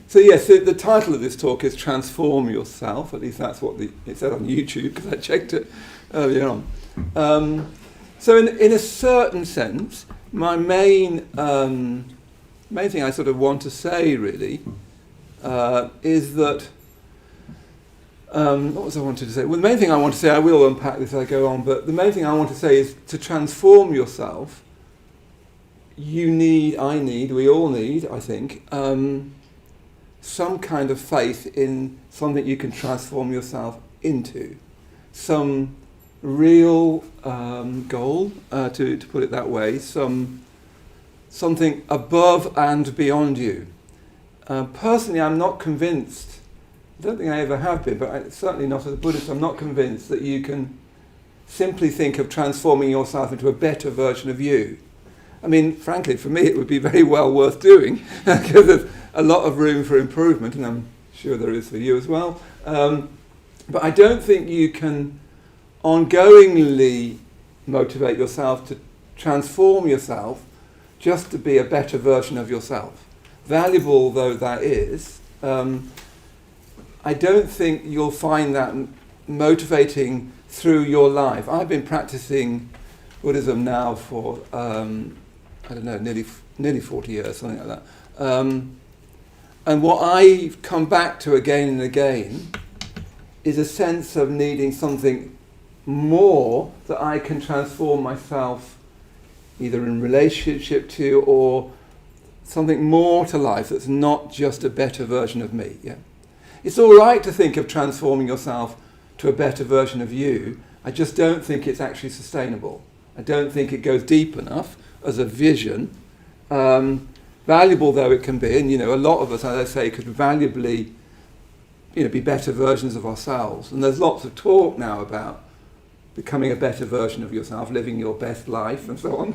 So yes, the title of this talk is Transform Yourself. At least that's what it said on YouTube, because I checked it earlier on. So in a certain sense, my main thing I sort of want to say really is that, what was I wanted to say? Well, the main thing I want to say, I will unpack this as I go on, but the main thing I want to say is to transform yourself, we all need, I think, some kind of faith in something you can transform yourself into. Some real goal, to put it that way, something above and beyond you. Personally, I'm not convinced, I don't think I ever have been, but certainly not as a Buddhist, I'm not convinced that you can simply think of transforming yourself into a better version of you. I mean, frankly, for me it would be very well worth doing, because there's a lot of room for improvement, and I'm sure there is for you as well. But I don't think you can ongoingly motivate yourself to transform yourself just to be a better version of yourself. Valuable though that is, I don't think you'll find that motivating through your life. I've been practicing Buddhism now for, nearly 40 years, something like that. And what I've come back to again and again is a sense of needing something more that I can transform myself either in relationship to, or something more to life that's not just a better version of me. Yeah, it's all right to think of transforming yourself to a better version of you. I just don't think it's actually sustainable. I don't think it goes deep enough as a vision. Valuable though it can be, and a lot of us, as I say, could valuably be better versions of ourselves. And there's lots of talk now about becoming a better version of yourself, living your best life, and so on.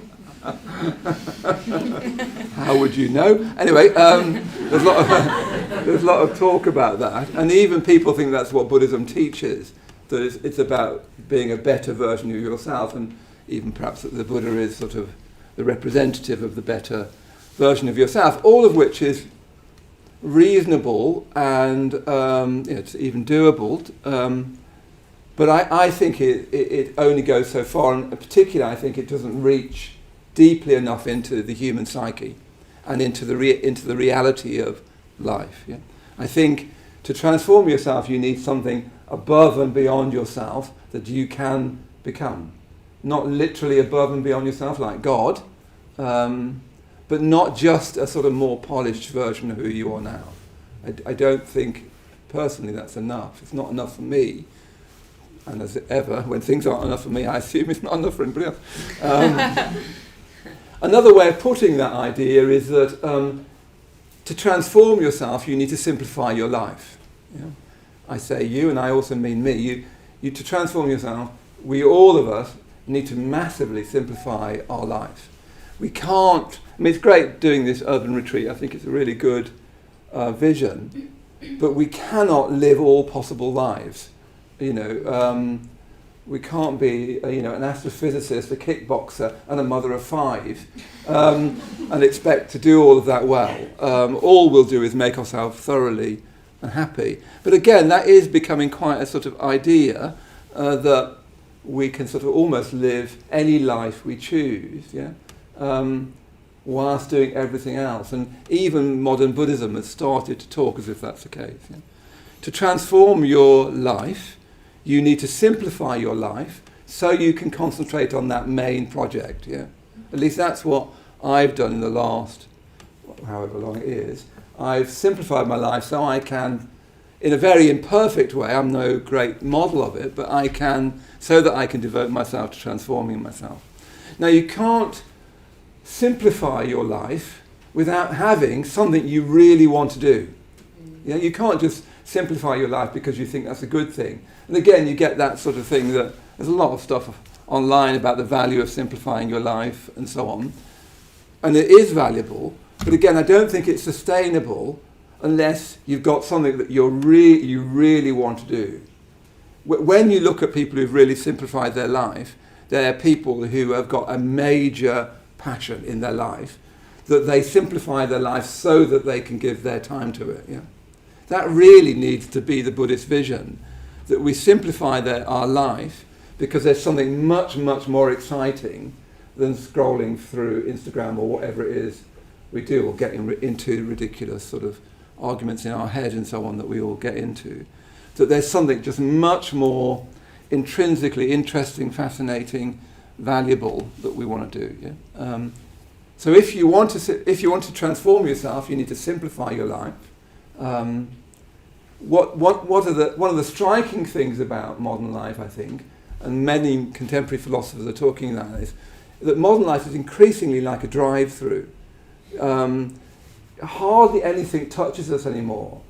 How would you know? Anyway, there's a lot of talk about that, and even people think that's what Buddhism teaches, that it's about being a better version of yourself, and even perhaps that the Buddha is sort of the representative of the better version of yourself, all of which is reasonable and it's even doable. But I think it only goes so far, and particularly I think it doesn't reach deeply enough into the human psyche and into the reality of life. Yeah? I think to transform yourself, you need something above and beyond yourself that you can become. Not literally above and beyond yourself like God, but not just a sort of more polished version of who you are now. I don't think, personally, that's enough. It's not enough for me. And as ever, when things aren't enough for me, I assume it's not enough for anybody else. Another way of putting that idea is that to transform yourself, you need to simplify your life. Yeah? I say you, and I also mean me. You to transform yourself, all of us, need to massively simplify our life. We can't, it's great doing this urban retreat. I think it's a really good vision, but we cannot live all possible lives. We can't be, an astrophysicist, a kickboxer, and a mother of 5, and expect to do all of that well. All we'll do is make ourselves thoroughly happy. But again, that is becoming quite a sort of idea that we can sort of almost live any life we choose, whilst doing everything else. And even modern Buddhism has started to talk as if that's the case. Yeah? To transform your life, you need to simplify your life so you can concentrate on that main project. Yeah, at least that's what I've done in the last, however long it is. I've simplified my life so I can, in a very imperfect way, I'm no great model of it, but so that I can devote myself to transforming myself. Now, you can't simplify your life without having something you really want to do. You can't just simplify your life because you think that's a good thing. And again, you get that sort of thing that there's a lot of stuff online about the value of simplifying your life and so on. And it is valuable, but again, I don't think it's sustainable unless you've got something that you really want to do. When you look at people who've really simplified their life, they're people who have got a major passion in their life. that they simplify their life so that they can give their time to it. Yeah? That really needs to be the Buddhist vision, that we simplify our life because there's something much, much more exciting than scrolling through Instagram or whatever it is we do, or getting into ridiculous sort of arguments in our head and so on that we all get into. That there's something just much more intrinsically interesting, fascinating, valuable that we want to do. Yeah? So if you want to transform yourself, you need to simplify your life. One of the striking things about modern life, I think, and many contemporary philosophers are talking about this, that modern life is increasingly like a drive-through. Hardly anything touches us anymore.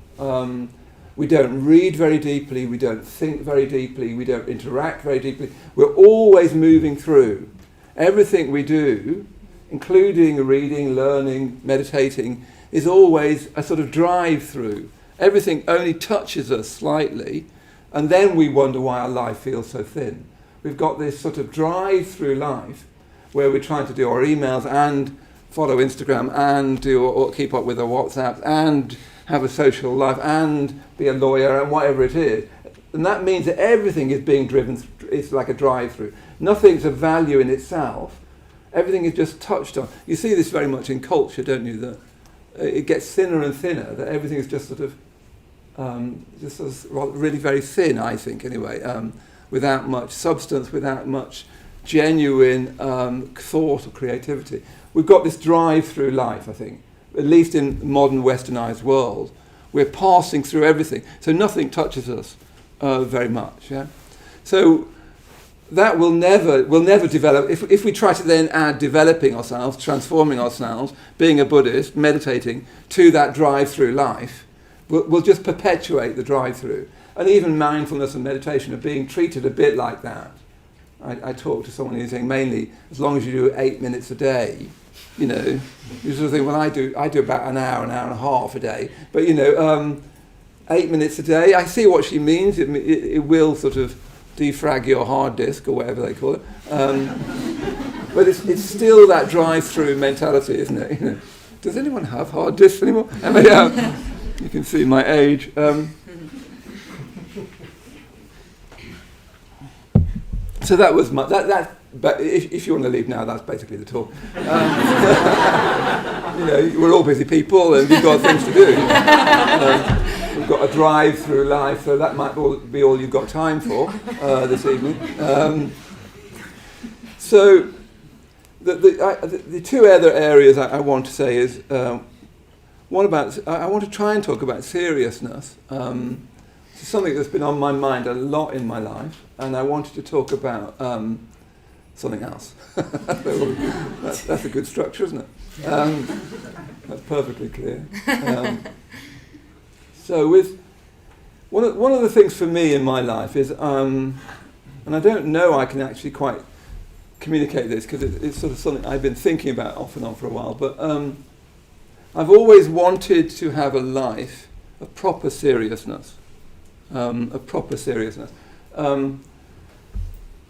We don't read very deeply, we don't think very deeply, we don't interact very deeply. We're always moving through. Everything we do, including reading, learning, meditating, is always a sort of drive-through. Everything only touches us slightly, and then we wonder why our life feels so thin. We've got this sort of drive-through life where we're trying to do our emails and follow Instagram and do or keep up with our WhatsApp and have a social life and be a lawyer and whatever it is. And that means that everything is being driven, it's like a drive-through. Nothing's of value in itself. Everything is just touched on. You see this very much in culture, don't you? That it gets thinner and thinner, that everything is just sort of really very thin, I think, anyway, without much substance, without much genuine thought or creativity. We've got this drive through life, I think, at least in the modern westernized world. We're passing through everything, so nothing touches us very much. Yeah? So that will never develop. If we try to then add developing ourselves, transforming ourselves, being a Buddhist, meditating, to that drive-through life, we'll just perpetuate the drive-through. And even mindfulness and meditation are being treated a bit like that. I talked to someone who's saying mainly, as long as you do 8 minutes a day, you know, you sort of think, well, I do about an hour and a half a day. But, 8 minutes a day, I see what she means. It will sort of defrag your hard disk or whatever they call it. But it's still that drive-through mentality, isn't it? You know, does anyone have hard disks anymore? I mean, you can see my age. So that was my but if you want to leave now, that's basically the talk. We're all busy people and we've got things to do. We've got a drive through life, so that might be all you've got time for this evening. So the two other areas I want to say is one about I want to try and talk about seriousness. It's something that's been on my mind a lot in my life, and I wanted to talk about something else. That's a good structure, isn't it? That's perfectly clear. So with one of the things for me in my life is, and I don't know I can actually quite communicate this because it's sort of something I've been thinking about off and on for a while, but I've always wanted to have a life of proper seriousness.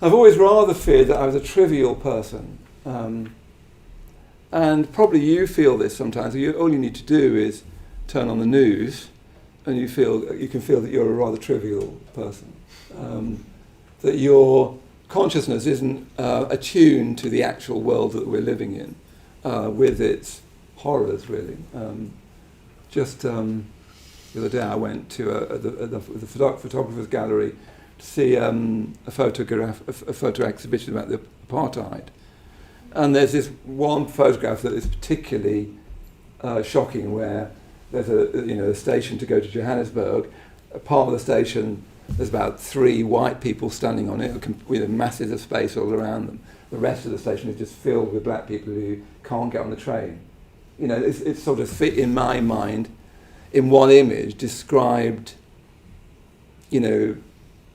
I've always rather feared that I was a trivial person. And probably you feel this sometimes. All you need to do is turn on the news and you can feel that you're a rather trivial person. That your consciousness isn't attuned to the actual world that we're living in, with its horrors, really. The other day I went to the photographer's gallery to see a photo exhibition about the apartheid. And there's this one photograph that is particularly shocking, where there's a station to go to Johannesburg. A part of the station, there's about 3 white people standing on it with masses of space all around them. The rest of the station is just filled with black people who can't get on the train. It's sort of fit in my mind in one image described,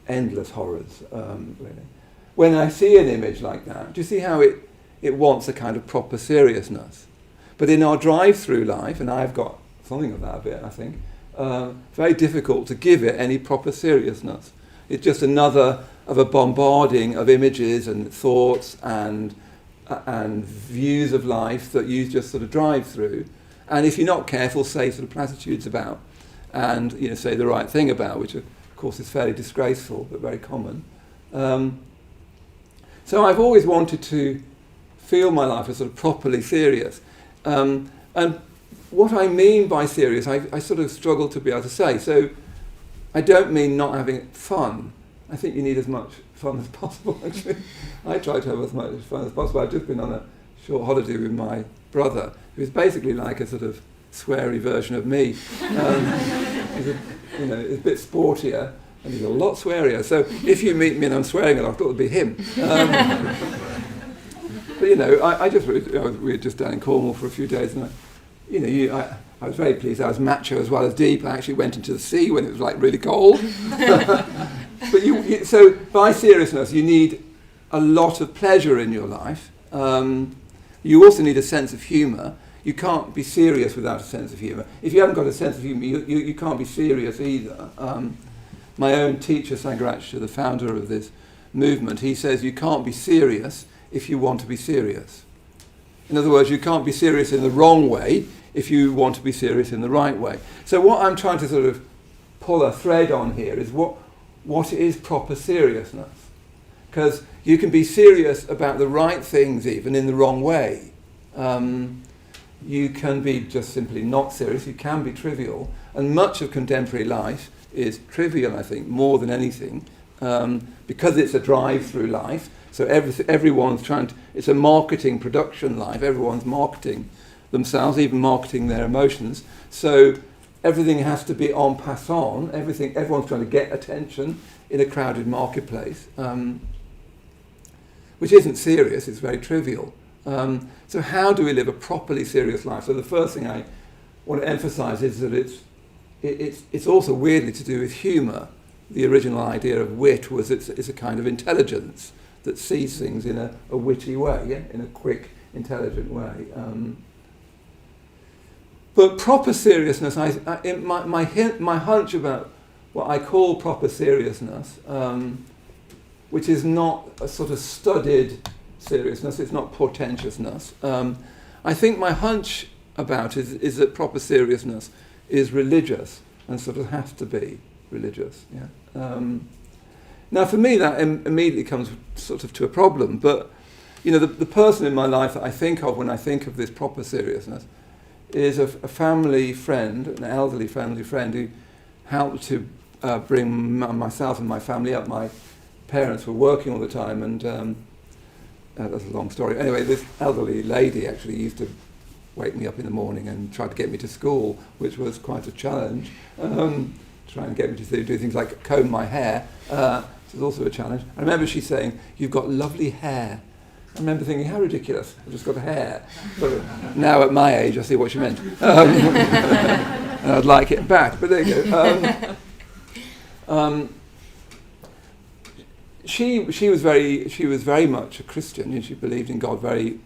endless horrors, really. When I see an image like that, do you see how it wants a kind of proper seriousness? But in our drive-through life, and I've got something of that a bit, I think, very difficult to give it any proper seriousness. It's just another of a bombarding of images and thoughts and and views of life that you just sort of drive through. And if you're not careful, say sort of platitudes about, and say the right thing about, which of course is fairly disgraceful but very common. So I've always wanted to feel my life as sort of properly serious. And what I mean by serious, I sort of struggle to be able to say. So I don't mean not having fun. I think you need as much fun as possible, actually. I try to have as much fun as possible. I've just been on a short holiday with my brother, who's basically like a sort of sweary version of me. He's a bit sportier, and he's a lot swearier. So if you meet me and I'm swearing a lot, I thought it would be him. But we were just down in Cornwall for a few days, and I was very pleased. I was macho as well as deep. I actually went into the sea when it was like really cold. But so by seriousness, you need a lot of pleasure in your life. You also need a sense of humour. You can't be serious without a sense of humour. If you haven't got a sense of humour, you can't be serious either. My own teacher, Sangharakshita, the founder of this movement, he says you can't be serious if you want to be serious. In other words, you can't be serious in the wrong way if you want to be serious in the right way. So what I'm trying to sort of pull a thread on here is what is proper seriousness. Because you can be serious about the right things even in the wrong way. You can be just simply not serious, you can be trivial, and much of contemporary life is trivial, I think, more than anything, because it's a drive-through life. So everyone's it's a marketing production life, everyone's marketing themselves, even marketing their emotions. So everything has to be en passant, everyone's trying to get attention in a crowded marketplace, which isn't serious, it's very trivial. So how do we live a properly serious life? So the first thing I want to emphasize is that it's also weirdly to do with humour. The original idea of wit was it's a kind of intelligence that sees things in a witty way, yeah? In a quick, intelligent way. But proper seriousness, my hunch about what I call proper seriousness, which is not a sort of studied seriousness, it's not portentousness. I think my hunch about it is that proper seriousness is religious and sort of has to be religious. Yeah. Now for me that immediately comes sort of to a problem, but the person in my life that I think of when I think of this proper seriousness is a family friend, an elderly family friend who helped to bring myself and my family up. My parents were working all the time, and that's a long story. Anyway, this elderly lady actually used to wake me up in the morning and try to get me to school, which was quite a challenge. Trying to get me to do things like comb my hair, which was also a challenge. I remember she saying, "You've got lovely hair." I remember thinking, how ridiculous, I've just got hair. But now at my age, I see what she meant. And I'd like it back, but there you go. She was very much a Christian, and she believed in God very,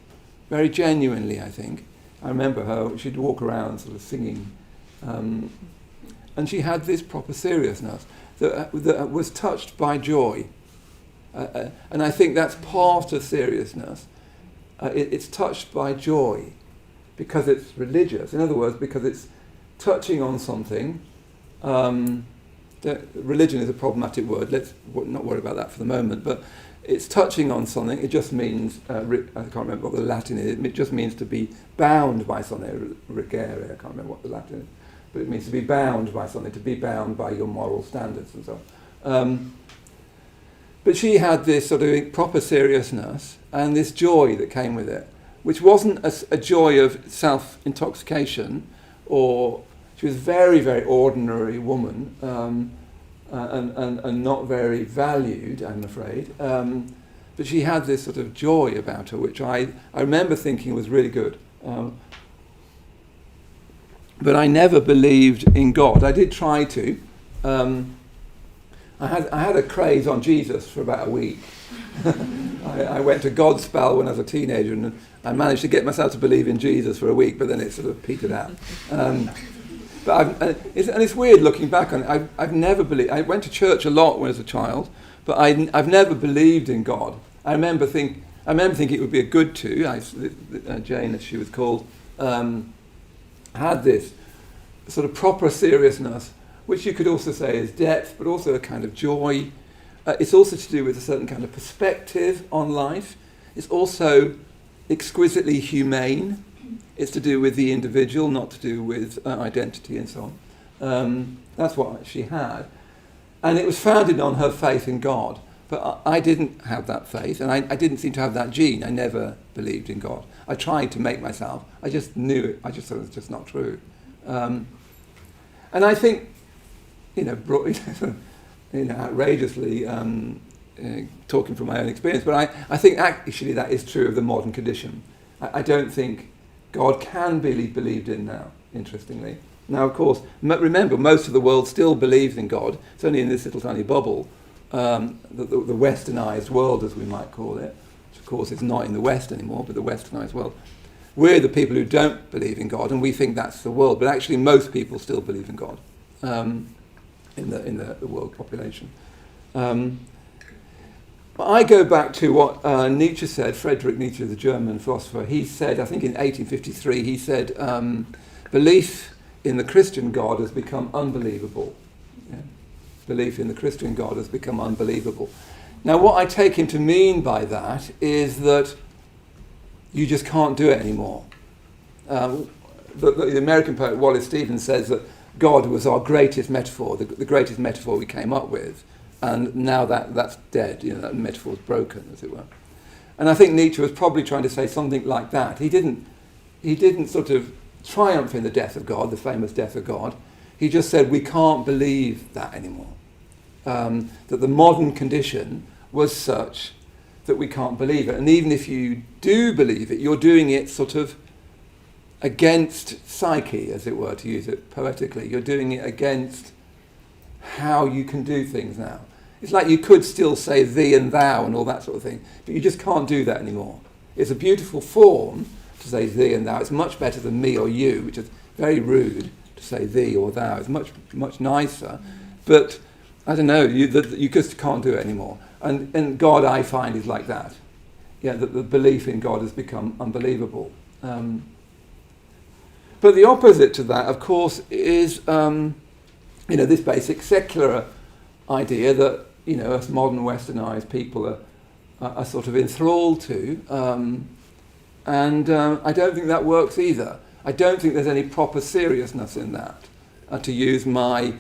very genuinely, I think. I remember her, she'd walk around sort of singing. And she had this proper seriousness that was touched by joy. And I think that's part of seriousness. It's touched by joy because it's religious. In other words, because it's touching on something. Religion is a problematic word. Let's not worry about that for the moment. But it's touching on something. It just means, I can't remember what the Latin is. It just means to be bound by something. Rigere, I can't remember what the Latin is. But it means to be bound by something, to be bound by your moral standards and so on. But she had this sort of proper seriousness and this joy that came with it, which wasn't a joy of self-intoxication, or she was a very, very ordinary woman and not very valued, I'm afraid. But she had this sort of joy about her, which I remember thinking was really good. But I never believed in God. I did try to. I had a craze on Jesus for about a week. I went to God's spell when I was a teenager, and I managed to get myself to believe in Jesus for a week, but then it sort of petered out. It's weird looking back on it. I've never believed. I went to church a lot when I was a child, but I've never believed in God. I remember I remember thinking it would be a good two. Jane, as she was called, had this sort of proper seriousness, which you could also say is depth, but also a kind of joy. It's also to do with a certain kind of perspective on life. It's also exquisitely humane. It's to do with the individual, not to do with identity and so on. That's what she had. And it was founded on her faith in God. But I didn't have that faith, and I didn't seem to have that gene. I never believed in God. I tried to make myself. I just knew it. I just thought it was just not true. And I think, outrageously talking from my own experience, but I think actually that is true of the modern condition. I don't think God can be believed in now, interestingly. Now, of course, remember, most of the world still believes in God. It's only in this little tiny bubble, the westernized world, as we might call it, which of course is not in the West anymore, but the westernized world. We're the people who don't believe in God, and we think that's the world. But actually, most people still believe in God in the world population. I go back to what Nietzsche said. Friedrich Nietzsche, the German philosopher, he said, I think in 1853, he said, belief in the Christian God has become unbelievable. Yeah. Belief in the Christian God has become unbelievable. Now, what I take him to mean by that is that you just can't do it anymore. The American poet Wallace Stevens says that God was our greatest metaphor, the greatest metaphor we came up with, and now that's dead. That metaphor's broken, as it were. And I think Nietzsche was probably trying to say something like that. He didn't sort of triumph in the death of God, the famous death of God. He just said we can't believe that anymore. That the modern condition was such that we can't believe it. And even if you do believe it, you're doing it sort of against psyche, as it were, to use it poetically. You're doing it against how you can do things now. It's like you could still say thee and thou and all that sort of thing, but you just can't do that anymore. It's a beautiful form to say thee and thou. It's much better than me or you, which is very rude to say thee or thou. It's much, much nicer. But, I don't know, you just can't do it anymore. And God, I find, is like that. Yeah, that the belief in God has become unbelievable. But the opposite to that, of course, is this basic secular idea that us modern westernized people are sort of enthralled to. And I don't think that works either. I don't think there's any proper seriousness in that, to use my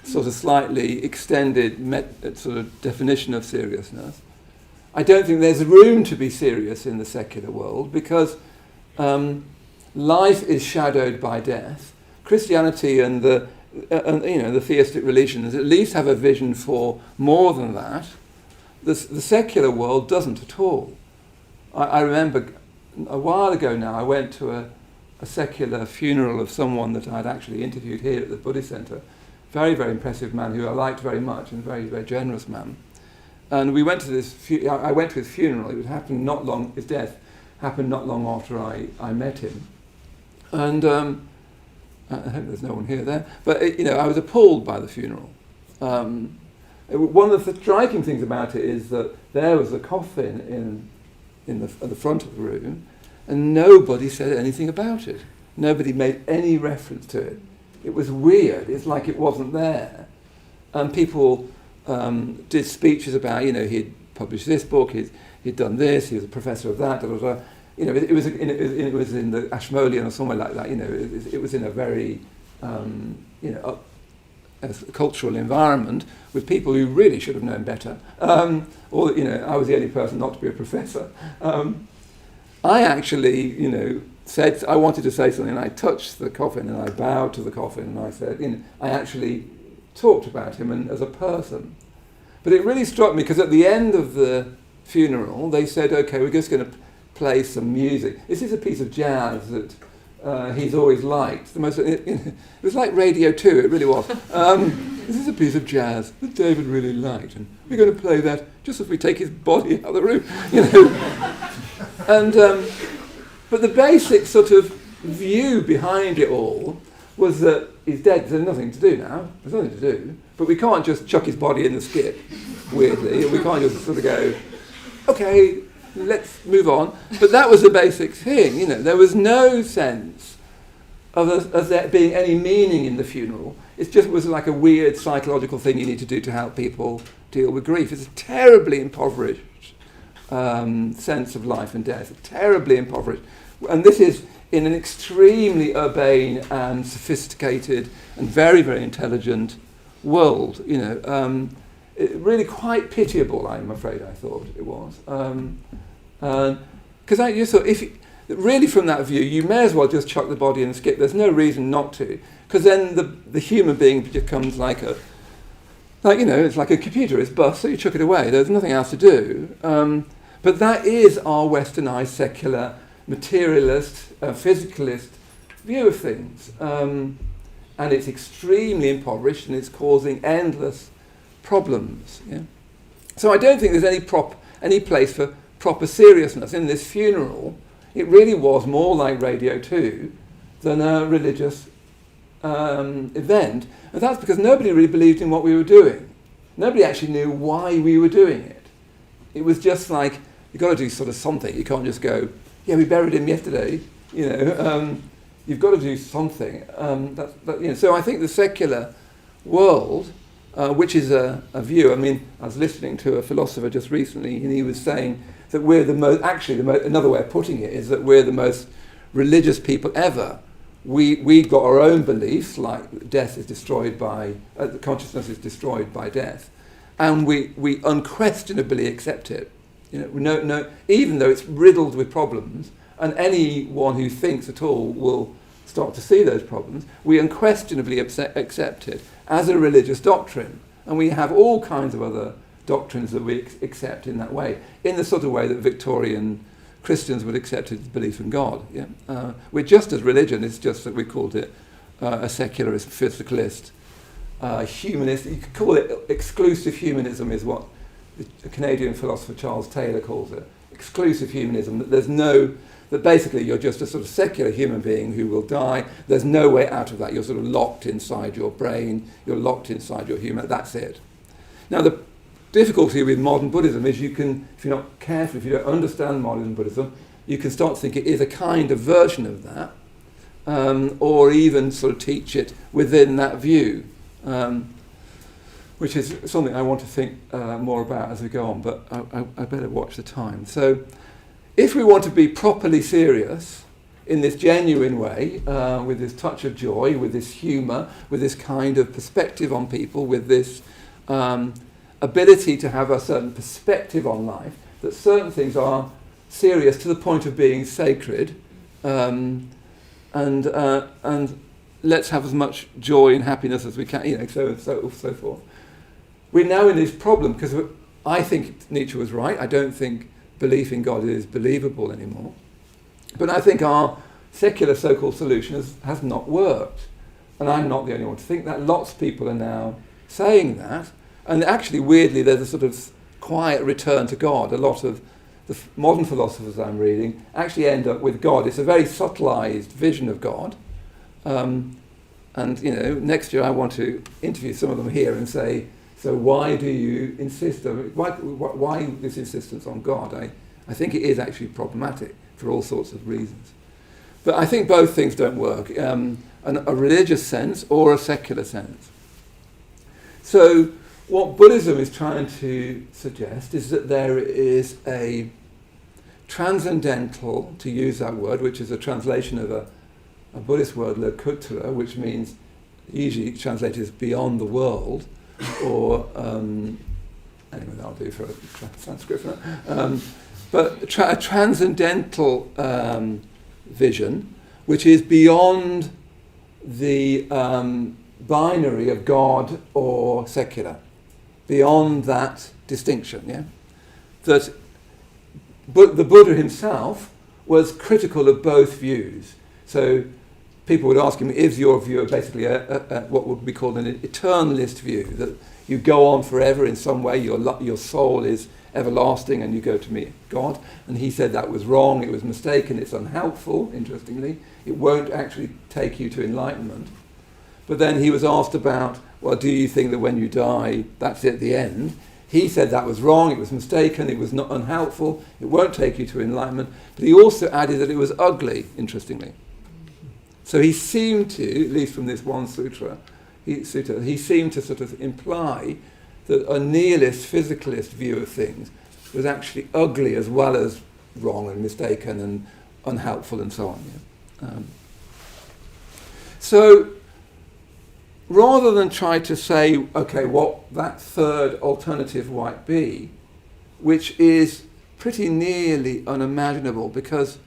sort of slightly extended sort of definition of seriousness. I don't think there's room to be serious in the secular world because life is shadowed by death. Christianity and the theistic religions at least have a vision for more than that. The secular world doesn't at all. I remember a while ago now, I went to a secular funeral of someone that I'd actually interviewed here at the Buddhist Centre. Very, very impressive man who I liked very much, and very, very generous man. And we went to this. I went to his funeral. It happened not long. His death happened not long after I met him. And I hope there's no one here there. But I was appalled by the funeral. One of the striking things about it is that there was a coffin at the front of the room, and nobody said anything about it. Nobody made any reference to it. It was weird. It's like it wasn't there. And people did speeches about, he'd published this book, he'd done this, he was a professor of that, blah, blah, blah. It was in the Ashmolean or somewhere like that. It was in a very a cultural environment with people who really should have known better. I was the only person not to be a professor. I actually, said I wanted to say something, and I touched the coffin and I bowed to the coffin and I said, I actually talked about him as a person. But it really struck me because at the end of the funeral, they said, "Okay, we're just going to play some music. This is a piece of jazz that he's always liked. It was like Radio 2, it really was. This is a piece of jazz that David really liked, and we're going to play that just as we take his body out of the room, And but the basic sort of view behind it all was that he's dead. There's nothing to do now. There's nothing to do. But we can't just chuck his body in the skip weirdly. We can't just sort of go, okay, let's move on. But that was the basic thing, you know. There was no sense of there being any meaning in the funeral. It just was like a weird psychological thing you need to do to help people deal with grief. It's a terribly impoverished sense of life and death, terribly impoverished. And this is in an extremely urbane and sophisticated and very, very intelligent world, you know. Really quite pitiable, I'm afraid, I thought it was. Because you thought, really from that view, you may as well just chuck the body and skip. There's no reason not to. Because then the human being becomes it's like a computer. It's bust, so you chuck it away. There's nothing else to do. But that is our westernized, secular, materialist, physicalist view of things. And it's extremely impoverished, and it's causing endless problems. Yeah? So I don't think there's any place for proper seriousness. In this funeral, it really was more like Radio 2 than a religious event. And that's because nobody really believed in what we were doing. Nobody actually knew why we were doing it. It was just like, you've got to do sort of something. You can't just go, yeah, we buried him yesterday. You know, you've got to do something. So I think the secular world, which is a view. I mean, I was listening to a philosopher just recently, and he was saying that we're another way of putting it is that we're the most religious people ever. We got our own beliefs, like death is destroyed by, consciousness is destroyed by death, and we unquestionably accept it. You know, even though it's riddled with problems, and anyone who thinks at all will start to see those problems, we unquestionably accept it as a religious doctrine. And we have all kinds of other doctrines that we accept in that way, in the sort of way that Victorian Christians would accept his belief in God. Yeah? We're just as religion, it's just that we called it a secularist, physicalist, humanist. You could call it exclusive humanism, is what the Canadian philosopher Charles Taylor calls it. Exclusive humanism, that basically you're just a sort of secular human being who will die. There's no way out of that. You're sort of locked inside your brain. You're locked inside your human. That's it. Now, the difficulty with modern Buddhism is you can, if you're not careful, if you don't understand modern Buddhism, you can start to think it is a kind of version of that, or even sort of teach it within that view, which is something I want to think more about as we go on, but I better watch the time. So, if we want to be properly serious in this genuine way, with this touch of joy, with this humour, with this kind of perspective on people, with this ability to have a certain perspective on life, that certain things are serious to the point of being sacred, and let's have as much joy and happiness as we can, you know, so forth. We're now in this problem because I think Nietzsche was right. I don't think belief in God is believable anymore. But I think our secular so-called solution has not worked. And I'm not the only one to think that. Lots of people are now saying that. And actually, weirdly, there's a sort of quiet return to God. A lot of the modern philosophers I'm reading actually end up with God. It's a very subtilized vision of God. And, you know, next year I want to interview some of them here and say, so why do you insist on why this insistence on God? I think it is actually problematic for all sorts of reasons. But I think both things don't work, a religious sense or a secular sense. So what Buddhism is trying to suggest is that there is a transcendental, to use that word, which is a translation of a Buddhist word, lokuttara, which means usually translated as beyond the world, or anyway, that'll do for a Sanskrit. But a transcendental vision, which is beyond the binary of God or secular, beyond that distinction. Yeah, that the Buddha himself was critical of both views. So people would ask him, is your view basically what would be called an eternalist view, that you go on forever in some way, your soul is everlasting and you go to meet God? And he said that was wrong, it was mistaken, it's unhelpful, interestingly. It won't actually take you to enlightenment. But then he was asked about, well, do you think that when you die, that's it, the end? He said that was wrong, it was mistaken, it was not unhelpful, it won't take you to enlightenment. But he also added that it was ugly, interestingly. So he seemed to, at least from this one sutra, he seemed to sort of imply that a nihilist, physicalist view of things was actually ugly as well as wrong and mistaken and unhelpful and so on. Yeah? So rather than try to say, okay, what that third alternative might be, which is pretty nearly unimaginable because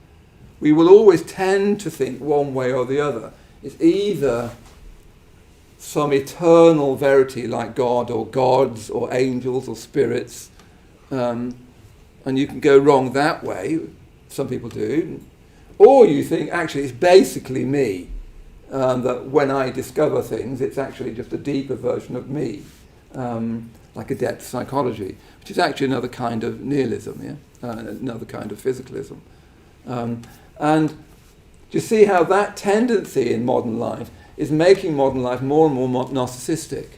we will always tend to think one way or the other. It's either some eternal verity like God or gods or angels or spirits, and you can go wrong that way, some people do, or you think actually it's basically me, that when I discover things it's actually just a deeper version of me, like a depth psychology, which is actually another kind of nihilism, another kind of physicalism. And do you see how that tendency in modern life is making modern life more and more narcissistic?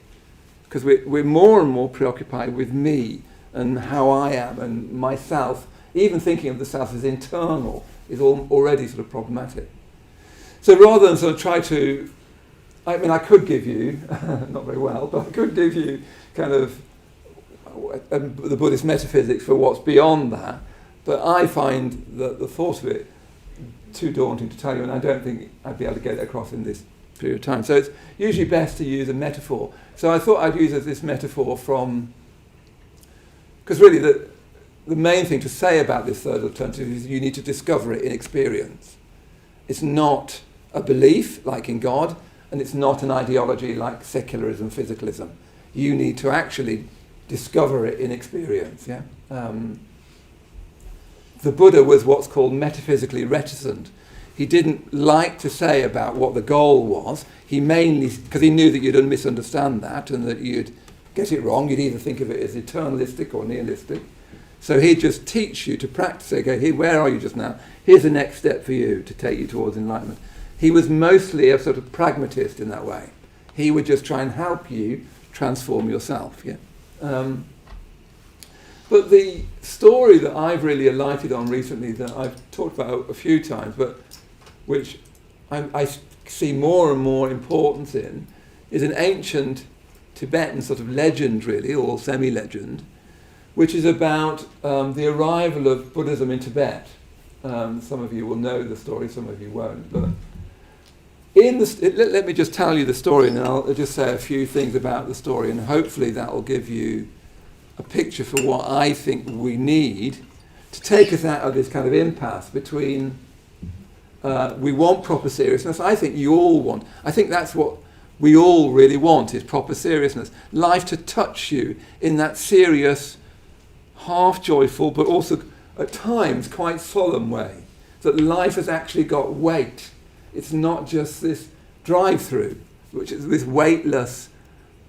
Because we're more and more preoccupied with me and how I am and myself. Even thinking of the self as internal is already sort of problematic. So rather than sort of try to, I could give you, not very well, but I could give you kind of the Buddhist metaphysics for what's beyond that, but I find that the thought of it too daunting to tell you, and I don't think I'd be able to get it across in this period of time. So it's usually best to use a metaphor. So I thought I'd use this metaphor from, because really the main thing to say about this third alternative is you need to discover it in experience. It's not a belief like in God, and it's not an ideology like secularism, physicalism. You need to actually discover it in experience. Yeah. The Buddha was what's called metaphysically reticent. He didn't like to say about what the goal was. He mainly, because he knew that you'd misunderstand that and that you'd get it wrong. You'd either think of it as eternalistic or nihilistic. So he'd just teach you to practice. Okay, here, where are you just now? Here's the next step for you to take you towards enlightenment. He was mostly a sort of pragmatist in that way. He would just try and help you transform yourself. Yeah. But the story that I've really alighted on recently, that I've talked about a few times, but which I see more and more importance in, is an ancient Tibetan sort of legend, really, or semi-legend, which is about the arrival of Buddhism in Tibet. Some of you will know the story, some of you won't. But let me just tell you the story, and then I'll just say a few things about the story, and hopefully that will give you a picture for what I think we need to take us out of this kind of impasse between we want proper seriousness. I think you all want. I think that's what we all really want, is proper seriousness. Life to touch you in that serious, half joyful, but also at times quite solemn way. That life has actually got weight. It's not just this drive-through, which is this weightless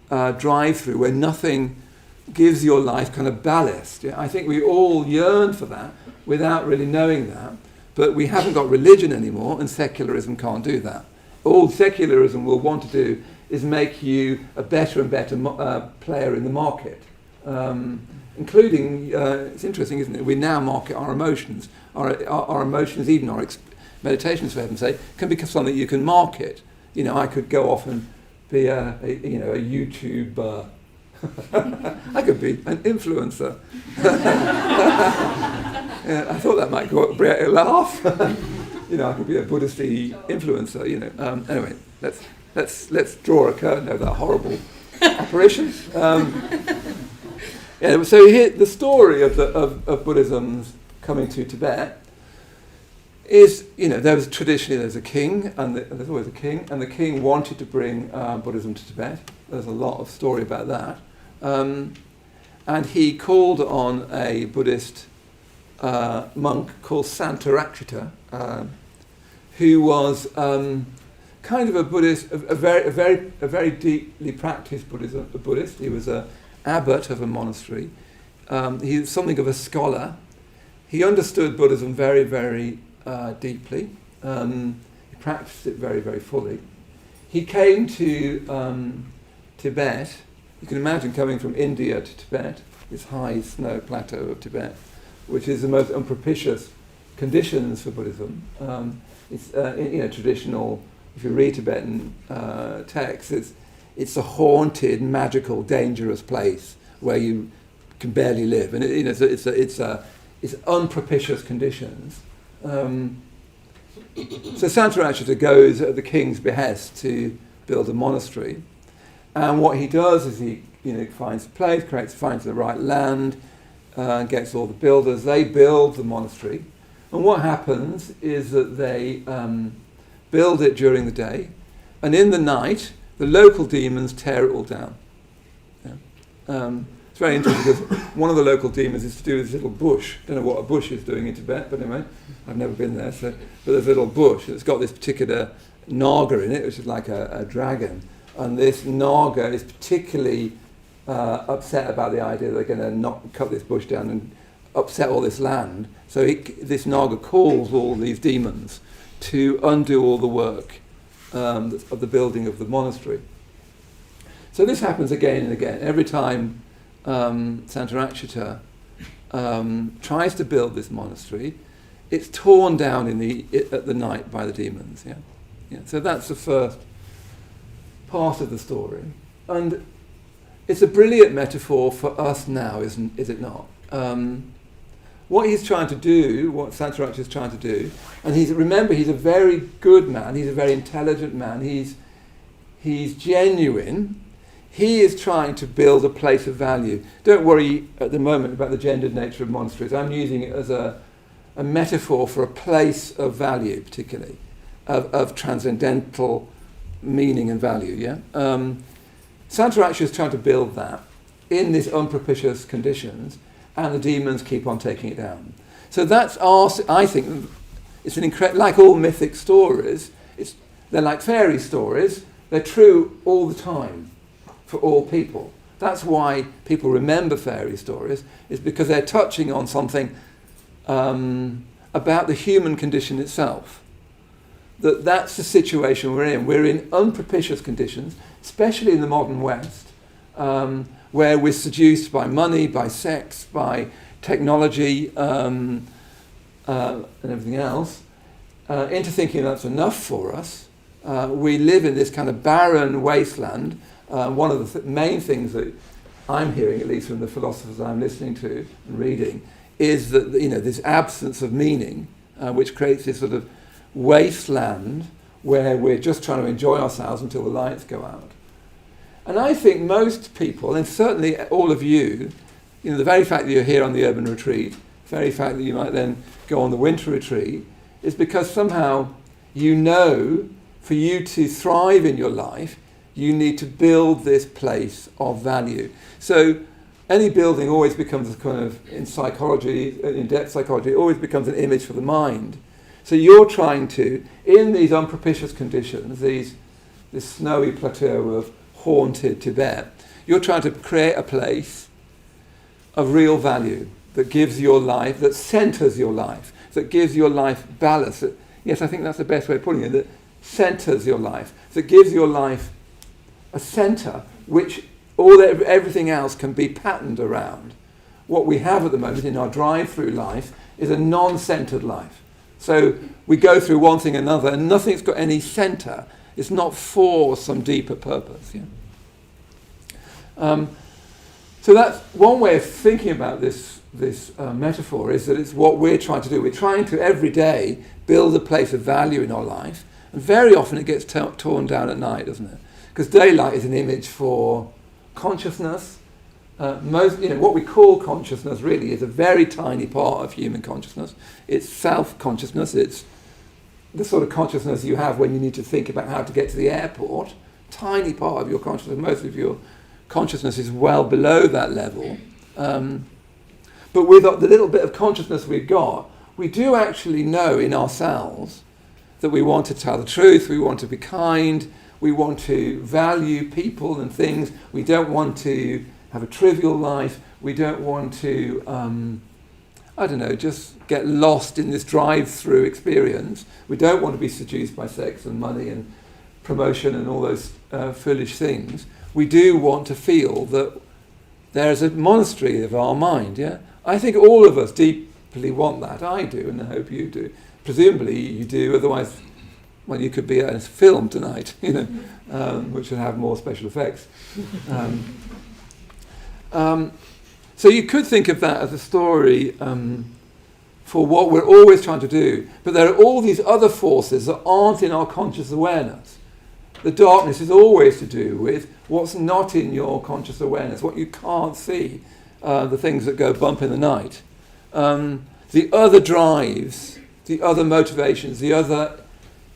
drive-through where nothing gives your life kind of ballast. Yeah? I think we all yearn for that without really knowing that, but we haven't got religion anymore, and secularism can't do that. All secularism will want to do is make you a better and better player in the market, including, it's interesting, isn't it, we now market our emotions. Our emotions, even our meditations, for heaven's sake, can become something you can market. You know, I could go off and be a YouTuber. I could be an influencer. Yeah, I thought that might bring a laugh. I could be a Buddhist influencer. Anyway, let's draw a curtain over that horrible apparition. So here, the story of Buddhism's coming to Tibet is, there's a king, and there's always a king, and the king wanted to bring Buddhism to Tibet. There's a lot of story about that. And he called on a Buddhist monk called Santarakshita, who was kind of a Buddhist, a very deeply practiced Buddhist. He was an abbot of a monastery. He was something of a scholar. He understood Buddhism very, very deeply. He practiced it very, very fully. He came to Tibet you can imagine coming from India to Tibet, this high snow plateau of Tibet, which is the most unpropitious conditions for Buddhism. It's traditional. If you read Tibetan texts, it's a haunted, magical, dangerous place where you can barely live, and it's unpropitious conditions. So Santarachita goes at the king's behest to build a monastery, and what he does is he finds a place, finds the right land, gets all the builders. They build the monastery, and what happens is that they build it during the day, and in the night the local demons tear it all down. Yeah. It's very interesting because one of the local demons is to do with this little bush. Don't know what a bush is doing in Tibet, but anyway, I've never been there. But there's a little bush that's got this particular naga in it, which is like a dragon, and this naga is particularly upset about the idea that they're going to cut this bush down and upset all this land. So this naga calls all these demons to undo all the work of the building of the monastery. So this happens again and again. Every time Santarachita tries to build this monastery, it's torn down at the night by the demons. Yeah? Yeah. So that's the first part of the story. And it's a brilliant metaphor for us now, is it not? What he's trying to do, what Santarachita is trying to do, and he's a very good man, he's a very intelligent man, he's genuine. He is trying to build a place of value. Don't worry at the moment about the gendered nature of monasteries. I'm using it as a metaphor for a place of value, particularly, of transcendental meaning and value. Yeah, Santarachita is trying to build that in these unpropitious conditions, and the demons keep on taking it down. So that's I think it's like all mythic stories. They're like fairy stories. They're true all the time for all people. That's why people remember fairy stories, is because they're touching on something about the human condition itself. That's the situation we're in. We're in unpropitious conditions, especially in the modern West, where we're seduced by money, by sex, by technology, and everything else, into thinking that's enough for us. We live in this kind of barren wasteland. One of the main things that I'm hearing, at least from the philosophers I'm listening to and reading, is that this absence of meaning, which creates this sort of wasteland where we're just trying to enjoy ourselves until the lights go out. And I think most people, and certainly all of you, the very fact that you're here on the urban retreat, the very fact that you might then go on the winter retreat, is because somehow for you to thrive in your life, you need to build this place of value. So any building always becomes a kind of, in psychology, in depth psychology, it always becomes an image for the mind. So you're trying to, in these unpropitious conditions, this snowy plateau of haunted Tibet, you're trying to create a place of real value that gives your life, that centers your life, that gives your life balance. Yes, I think that's the best way of putting it, that centers your life, that gives your life a center which everything else can be patterned around. What we have at the moment in our drive-through life is a non-centered life. So we go through one thing or another and nothing's got any center. It's not for some deeper purpose. Yeah? So that's one way of thinking about this metaphor, is that it's what we're trying to do. We're trying to every day build a place of value in our life, and very often it gets torn down at night, doesn't it? Because daylight is an image for consciousness. What we call consciousness really is a very tiny part of human consciousness. It's self-consciousness. It's the sort of consciousness you have when you need to think about how to get to the airport. Tiny part of your consciousness. Most of your consciousness is well below that level. But with the little bit of consciousness we've got, we do actually know in ourselves that we want to tell the truth, we want to be kind, we want to value people and things, we don't want to have a trivial life, we don't want to, just get lost in this drive-through experience. We don't want to be seduced by sex and money and promotion and all those foolish things. we do want to feel that there's a monastery of our mind, yeah? I think all of us deeply want that. I do, and I hope you do. Presumably you do, otherwise, well, you could be in a film tonight, which would have more special effects. So you could think of that as a story for what we're always trying to do, but there are all these other forces that aren't in our conscious awareness. The darkness is always to do with what's not in your conscious awareness, what you can't see, the things that go bump in the night. The other drives, the other motivations, the other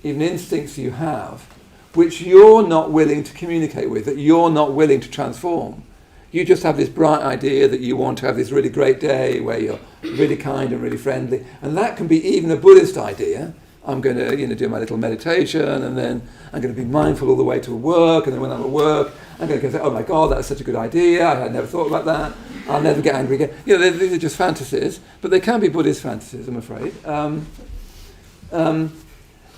even instincts you have, which you're not willing to communicate with, that you're not willing to transform. You just have this bright idea that you want to have this really great day where you're really kind and really friendly, and that can be even a Buddhist idea. I'm going to do my little meditation, and then I'm going to be mindful all the way to work, and then when I'm at work, I'm going to say, oh my God, that's such a good idea, I had never thought about that, I'll never get angry again. These are just fantasies, but they can be Buddhist fantasies, I'm afraid.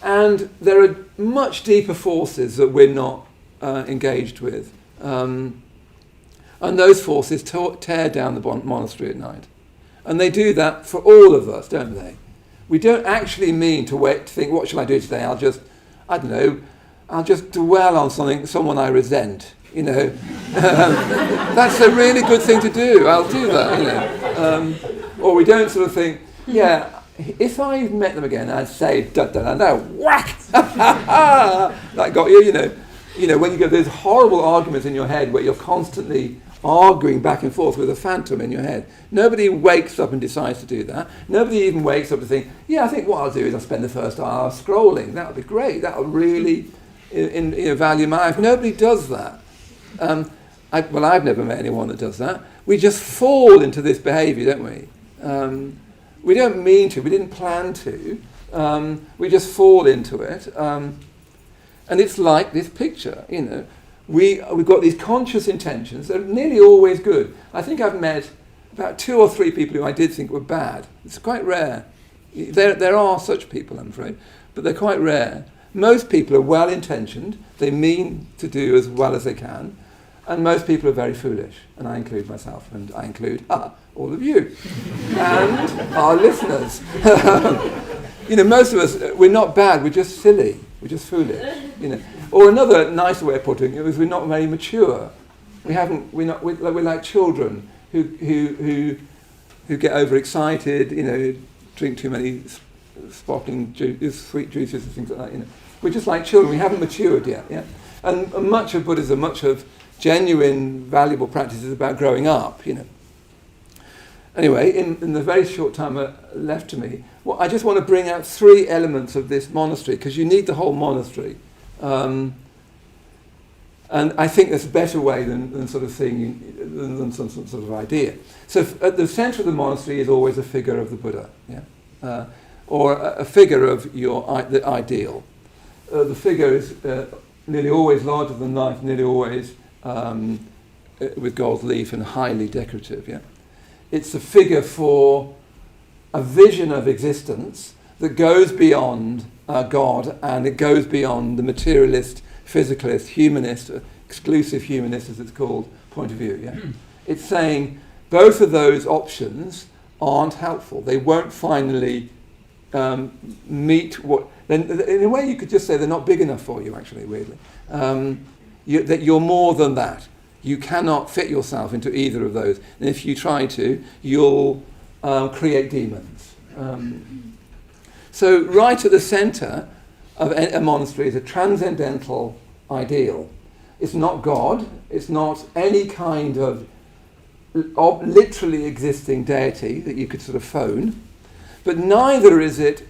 And there are much deeper forces that we're not engaged with. And those forces tear down the monastery at night. And they do that for all of us, don't they? We don't actually mean to wait to think, what shall I do today? I'll just dwell on someone I resent, That's a really good thing to do. I'll do that, Or we don't sort of think, yeah, if I met them again, I'd say, da-da-da-da, whack! That got you, when you get those horrible arguments in your head where you're constantly arguing back and forth with a phantom in your head. Nobody wakes up and decides to do that. Nobody even wakes up to think, yeah, I think what I'll do is I'll spend the first hour scrolling. That'll be great. That'll really value my life. Nobody does that. I've never met anyone that does that. We just fall into this behaviour, don't we? We don't mean to. We didn't plan to. We just fall into it. And it's like this picture, We've got these conscious intentions. They're nearly always good. I think I've met about 2 or 3 people who I did think were bad. It's quite rare. There are such people, I'm afraid, but they're quite rare. Most people are well-intentioned. They mean to do as well as they can. And most people are very foolish. And I include myself, and I include all of you. And our listeners. Most of us, we're not bad, we're just silly. We're just foolish, Or another nicer way of putting it is we're not very mature. We're like children who get overexcited, drink too many sparkling sweet juices and things like that. We're just like children. We haven't matured yet. Yeah, and much of Buddhism, much of genuine, valuable practice is about growing up. Anyway, in the very short time left to me, I just want to bring out 3 elements of this monastery, because you need the whole monastery. And I think there's a better way than sort of thing, than some sort of idea. So at the centre of the monastery is always a figure of the Buddha, or a figure of the ideal. The figure is nearly always larger than life, nearly always with gold leaf and highly decorative, It's a figure for a vision of existence that goes beyond God, and it goes beyond the materialist, physicalist, humanist, exclusive humanist as it's called, point of view. It's saying both of those options aren't helpful. They won't finally meet what... Then, in a way you could just say they're not big enough for you, actually, weirdly. That you're more than that. You cannot fit yourself into either of those. And if you try to, you'll create demons. So right at the centre of a monastery is a transcendental ideal. It's not God. It's not any kind of literally existing deity that you could sort of phone. But neither is it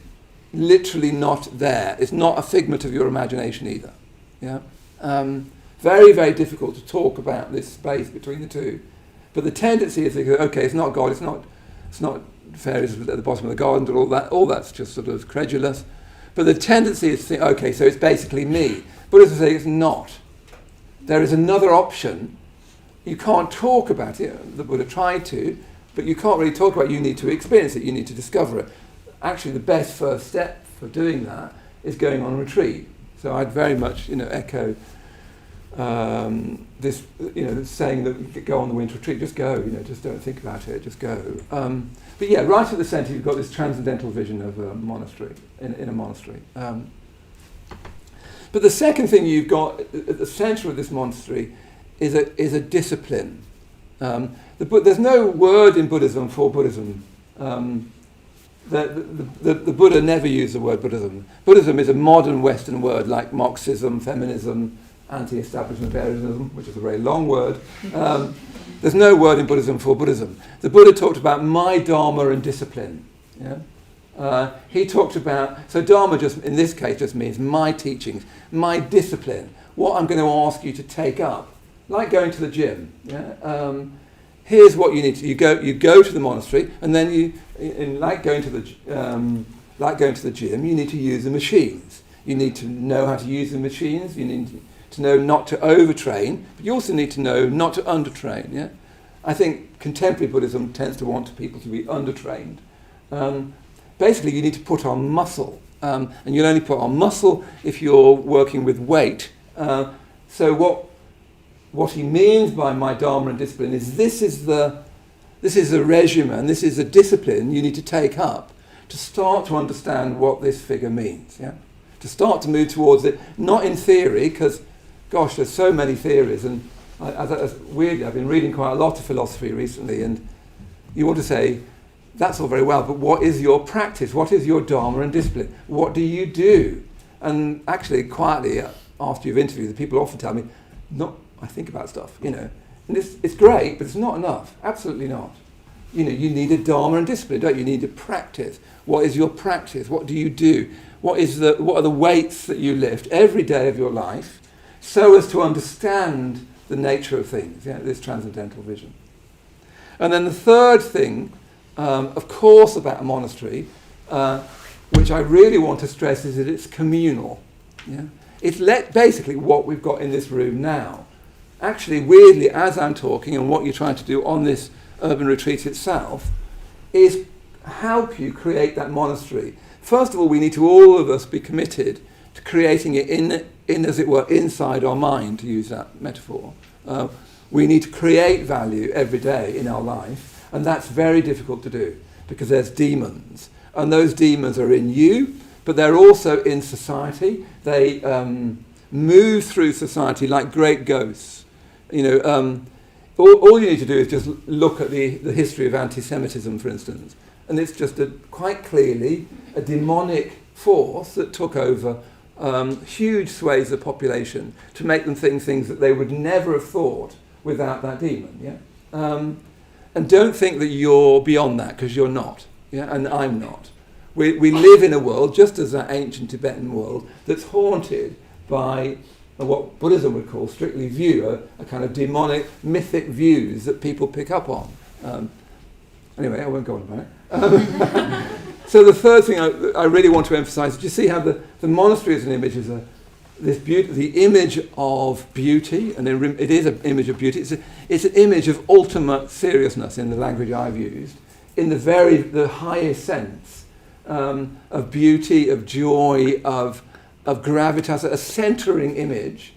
literally not there. It's not a figment of your imagination either. Very, very difficult to talk about this space between the two. But the tendency is to go, okay, it's not God, it's not fairies at the bottom of the garden, and all that's just sort of credulous. But the tendency is to think, okay, so it's basically me. Buddhists say it's not. There is another option. You can't talk about it. The Buddha tried to, but you can't really talk about it. You need to experience it. You need to discover it. Actually, the best first step for doing that is going on retreat. So I'd very much, echo this, saying that go on the winter retreat, just go, just don't think about it, just go. But yeah, right at the centre you've got this transcendental vision of a monastery, in a monastery. But the second thing you've got at the centre of this monastery is a discipline. There's no word in Buddhism for Buddhism. The Buddha never used the word Buddhism. Buddhism is a modern Western word like Marxism, feminism, anti-establishmentarianism, which is a very long word. There's no word in Buddhism for Buddhism. The Buddha talked about my Dharma and discipline. Yeah? He talked about, so Dharma just, in this case, just means my teachings, my discipline, what I'm going to ask you to take up, like going to the gym. Yeah? Here's what you need to, you go to the monastery, and then like going to the gym, you need to use the machines. You need to know how to use the machines. You need to know not to overtrain, but you also need to know not to undertrain. Yeah, I think contemporary Buddhism tends to want people to be undertrained. Basically, you need to put on muscle, and you'll only put on muscle if you're working with weight. So what he means by my Dharma and discipline is this is the regimen, this is a discipline you need to take up to start to understand what this figure means. Yeah, to start to move towards it, not in theory, because gosh, there's so many theories, and weirdly, I've been reading quite a lot of philosophy recently, and you want to say, that's all very well, but what is your practice? What is your Dharma and discipline? What do you do? And actually, quietly, after you've interviewed, the people often tell me, I think about stuff, And it's great, but it's not enough. Absolutely not. You need a Dharma and discipline, don't you? You need a practice. What is your practice? What do you do? What are the weights that you lift every day of your life, so as to understand the nature of things, this transcendental vision. And then the third thing, of course, about a monastery, which I really want to stress, is that it's communal. Yeah? It's basically what we've got in this room now. Actually, weirdly, as I'm talking, and what you're trying to do on this urban retreat itself, is help you create that monastery. First of all, we need to all of us be committed to creating it in, as it were, inside our mind, to use that metaphor. We need to create value every day in our life, and that's very difficult to do because there's demons, and those demons are in you, but they're also in society. They move through society like great ghosts. All you need to do is just look at the history of anti-Semitism, for instance, and it's just quite clearly a demonic force that took over huge swathes of population to make them think things that they would never have thought without that demon. Yeah, and don't think that you're beyond that, because you're not. Yeah, and I'm not. We live in a world, just as that ancient Tibetan world, that's haunted by what Buddhism would call strictly a kind of demonic, mythic views that people pick up on. Anyway, I won't go on about it. So the third thing I really want to emphasize, do you see how the monastery as an image is the image of beauty, and it is an image of beauty. It's an image of ultimate seriousness, in the language I've used, in the highest sense, of beauty, of joy, of gravitas, a centering image.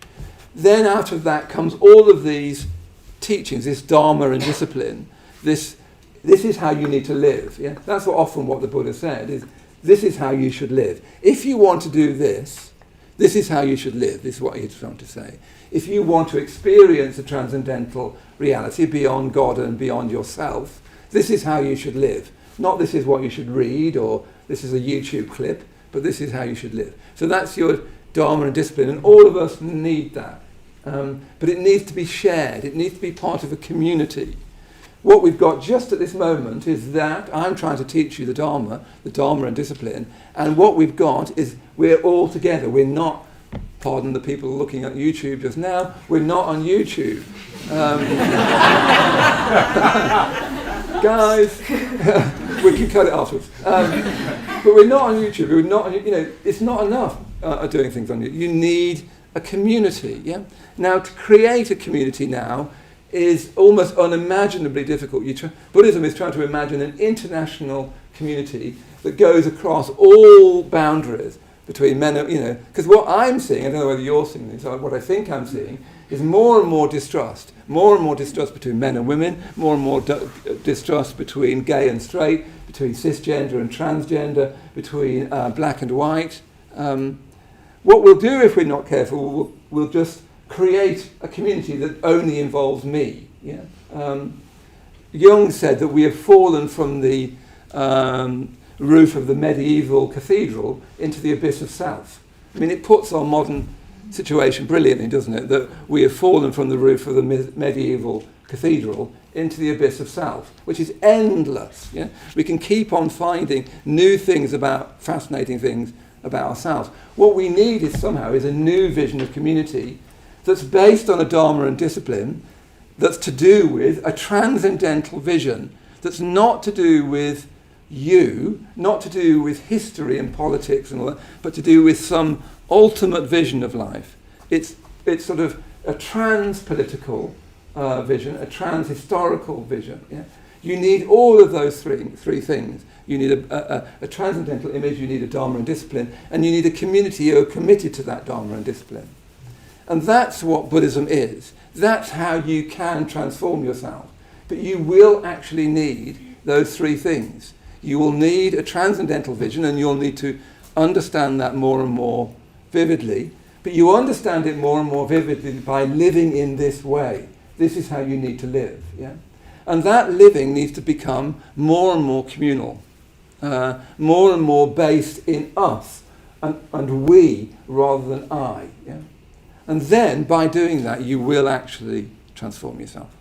Then out of that comes all of these teachings, this Dharma and discipline. This is how you need to live. Yeah? That's what the Buddha said, is this is how you should live. If you want to do this is how you should live. This is what he's trying to say. If you want to experience a transcendental reality beyond God and beyond yourself, this is how you should live. Not this is what you should read, or this is a YouTube clip, but this is how you should live. So that's your Dharma and discipline, and all of us need that. But it needs to be shared. It needs to be part of a community. What we've got just at this moment is that I'm trying to teach you the Dharma and discipline, and what we've got is we're all together. We're not, pardon the people looking at YouTube just now, we're not on YouTube. Guys, we can cut it afterwards. But we're not on YouTube. We're not, it's not enough doing things on YouTube. You need a community. Yeah. Now, to create a community now is almost unimaginably difficult. Buddhism is trying to imagine an international community that goes across all boundaries, between men and, because what I'm seeing, I don't know whether you're seeing this, or what I think I'm seeing, is more and more distrust between men and women, more and more distrust between gay and straight, between cisgender and transgender, between black and white. What we'll do if we're not careful, we'll just create a community that only involves me. Yeah? Jung said that we have fallen from the roof of the medieval cathedral into the abyss of self. I mean, it puts our modern situation brilliantly, doesn't it? That we have fallen from the roof of the medieval cathedral into the abyss of self, which is endless. Yeah? We can keep on finding new things fascinating things about ourselves. What we need is a new vision of community that's based on a Dharma and discipline, that's to do with a transcendental vision, that's not to do with you, not to do with history and politics and all that, but to do with some ultimate vision of life. It's sort of a trans-political vision, a trans-historical vision. Yeah? You need all of those three things. You need a transcendental image, you need a Dharma and discipline, and you need a community who are committed to that Dharma and discipline. And that's what Buddhism is. That's how you can transform yourself. But you will actually need those three things. You will need a transcendental vision, and you'll need to understand that more and more vividly. But you understand it more and more vividly by living in this way. This is how you need to live. Yeah? And that living needs to become more and more communal, more and more based in us and we rather than I. Yeah? And then, by doing that, you will actually transform yourself.